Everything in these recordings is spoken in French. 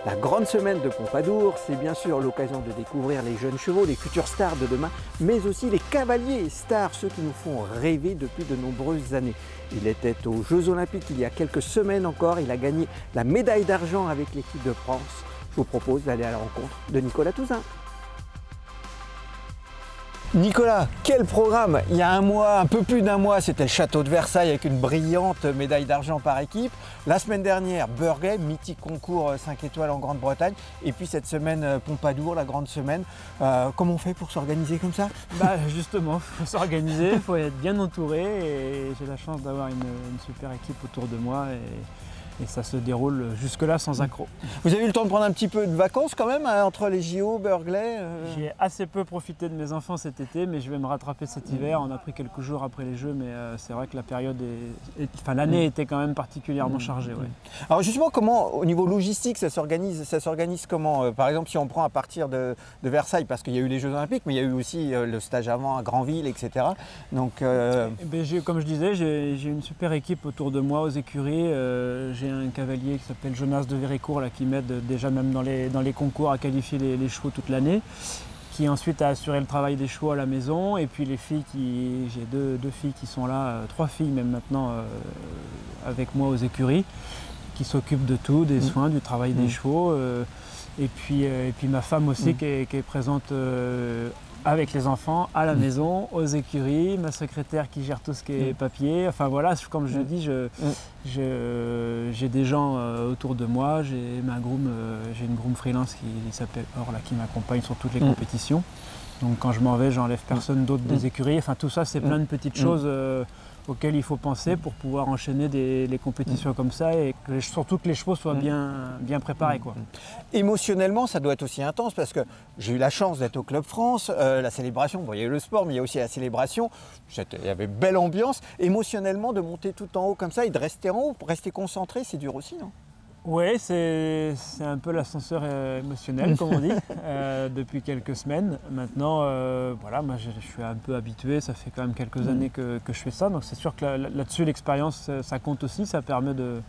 La grande semaine de Pompadour, c'est bien sûr l'occasion de découvrir les jeunes chevaux, les futurs stars de demain, mais aussi les cavaliers stars, ceux qui nous font rêver depuis de nombreuses années. Il était aux Jeux Olympiques il y a quelques semaines encore, il a gagné la médaille d'argent avec l'équipe de France. Je vous propose d'aller à la rencontre de Nicolas Touzin. Nicolas, quel programme! Il y a un mois, un peu plus d'un mois, c'était le château de Versailles avec une brillante médaille d'argent par équipe. La semaine dernière, Burghley, mythique concours 5 étoiles en Grande-Bretagne. Et puis cette semaine, Pompadour, la grande semaine. Comment on fait pour s'organiser comme ça? Justement, il faut s'organiser, il faut être bien entouré. Et j'ai la chance d'avoir une super équipe autour de moi. Et ça se déroule jusque-là sans accroc. Vous avez eu le temps de prendre un petit peu de vacances quand même, hein, entre les JO, Burghley J'ai assez peu profité de mes enfants cet été, mais je vais me rattraper cet hiver. On a pris quelques jours après les Jeux, mais c'est vrai que la période l'année était quand même particulièrement chargée. Ouais. Alors justement, comment, au niveau logistique, ça s'organise comment? Par exemple, si on prend à partir de Versailles, parce qu'il y a eu les Jeux Olympiques, mais il y a eu aussi le stage avant à Granville, etc. Donc, comme je disais, j'ai une super équipe autour de moi aux écuries. J'ai un cavalier qui s'appelle Jonas de Véricourt qui m'aide déjà même dans les concours à qualifier les chevaux toute l'année, qui ensuite a assuré le travail des chevaux à la maison. Et puis les filles, j'ai deux filles qui sont là, 3 filles même maintenant avec moi aux écuries, qui s'occupent de tout, des soins, du travail des chevaux. Et puis ma femme aussi qui est présente avec les enfants, à la maison, aux écuries, ma secrétaire qui gère tout ce qui est papier. Enfin voilà, comme je dis, j'ai des gens autour de moi, j'ai une groom freelance qui s'appelle Or, qui m'accompagne sur toutes les compétitions. Donc quand je m'en vais, j'enlève personne d'autre des écuries. Enfin tout ça, c'est plein de petites choses auxquelles il faut penser pour pouvoir enchaîner les compétitions comme ça et surtout que les chevaux soient bien préparés, quoi. Émotionnellement, ça doit être aussi intense parce que j'ai eu la chance d'être au Club France, la célébration, bon, il y a eu le sport, mais il y a aussi la célébration, il y avait belle ambiance. Émotionnellement, de monter tout en haut comme ça et de rester en haut, pour rester concentré, c'est dur aussi, non? Oui, c'est un peu l'ascenseur émotionnel, comme on dit, depuis quelques semaines. Maintenant, voilà, moi je suis un peu habitué, ça fait quand même quelques années que je fais ça, donc c'est sûr que là-dessus l'expérience, ça compte aussi, ça permet de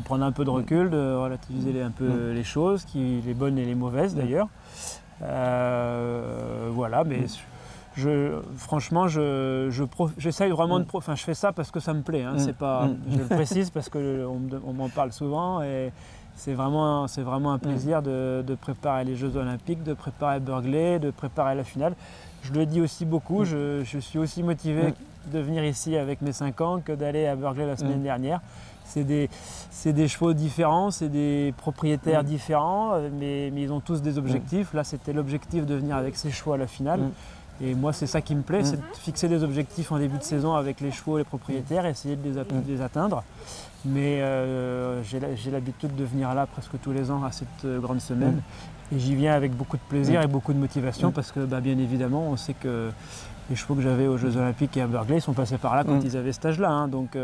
prendre un peu de recul, de relativiser un peu les choses, les bonnes et les mauvaises d'ailleurs. Voilà, mais franchement, j'essaye vraiment je fais ça parce que ça me plaît. Hein, c'est pas, je le précise parce qu'on m'en parle souvent et c'est vraiment un plaisir de préparer les Jeux Olympiques, de préparer Burghley, de préparer la finale. Je le dis aussi beaucoup, je suis aussi motivé de venir ici avec mes 5 ans que d'aller à Burghley la semaine dernière. C'est des chevaux différents, c'est des propriétaires différents, mais ils ont tous des objectifs. Là, c'était l'objectif de venir avec ces chevaux à la finale. Et moi, c'est ça qui me plaît, c'est de fixer des objectifs en début de saison avec les chevaux et les propriétaires, essayer de les atteindre. Mais j'ai l'habitude de venir là presque tous les ans à cette grande semaine. Et j'y viens avec beaucoup de plaisir et beaucoup de motivation parce que bien évidemment, on sait que les chevaux que j'avais aux Jeux Olympiques et à Burghley sont passés par là quand ils avaient cet âge-là. Hein. Donc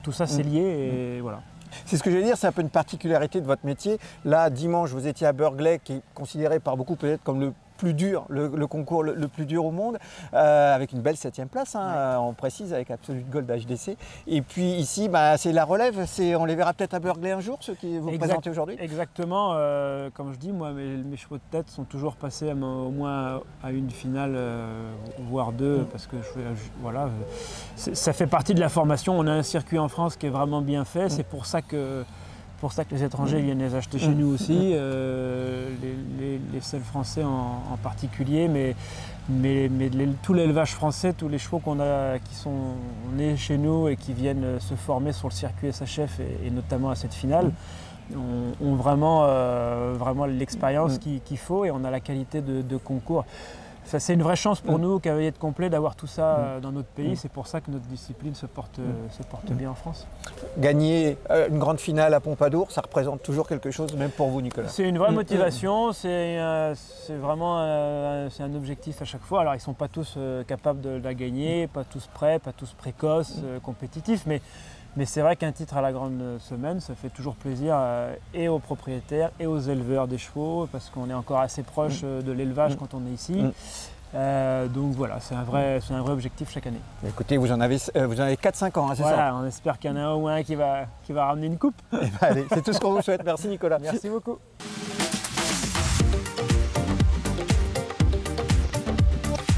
tout ça, c'est lié et voilà. C'est ce que je veux dire, c'est un peu une particularité de votre métier. Là, dimanche, vous étiez à Burghley, qui est considéré par beaucoup peut-être comme le plus dur, le concours le plus dur au monde, avec une belle 7e place, hein, on précise, avec Absolute Gold HDC. Et puis ici, c'est la relève, on les verra peut-être à Burghley un jour, ceux qui vous présentez aujourd'hui. Exactement, comme je dis, moi mes chevaux de tête sont toujours passés au moins à une finale, voire 2, parce que voilà, ça fait partie de la formation. On a un circuit en France qui est vraiment bien fait, c'est pour ça que les étrangers viennent les acheter chez nous aussi, les seuls français en particulier, mais tout l'élevage français, tous les chevaux qui sont nés chez nous et qui viennent se former sur le circuit SHF et notamment à cette finale, ont vraiment l'expérience qu'il faut et on a la qualité de concours. C'est une vraie chance pour nous, cavaliers de complet, d'avoir tout ça dans notre pays. C'est pour ça que notre discipline se porte bien en France. Gagner une grande finale à Pompadour, ça représente toujours quelque chose, même pour vous, Nicolas. C'est une vraie motivation, c'est vraiment un objectif à chaque fois. Alors, ils ne sont pas tous capables de la gagner, pas tous prêts, pas tous précoces, compétitifs, mais c'est vrai qu'un titre à la grande semaine, ça fait toujours plaisir et aux propriétaires et aux éleveurs des chevaux, parce qu'on est encore assez proche de l'élevage quand on est ici. Donc voilà, c'est un vrai objectif chaque année. Écoutez, vous en avez 4-5 ans, hein, c'est ça? Voilà, on espère qu'il y en a au moins un qui va ramener une coupe. Allez, c'est tout ce qu'on vous souhaite. Merci Nicolas. Merci beaucoup.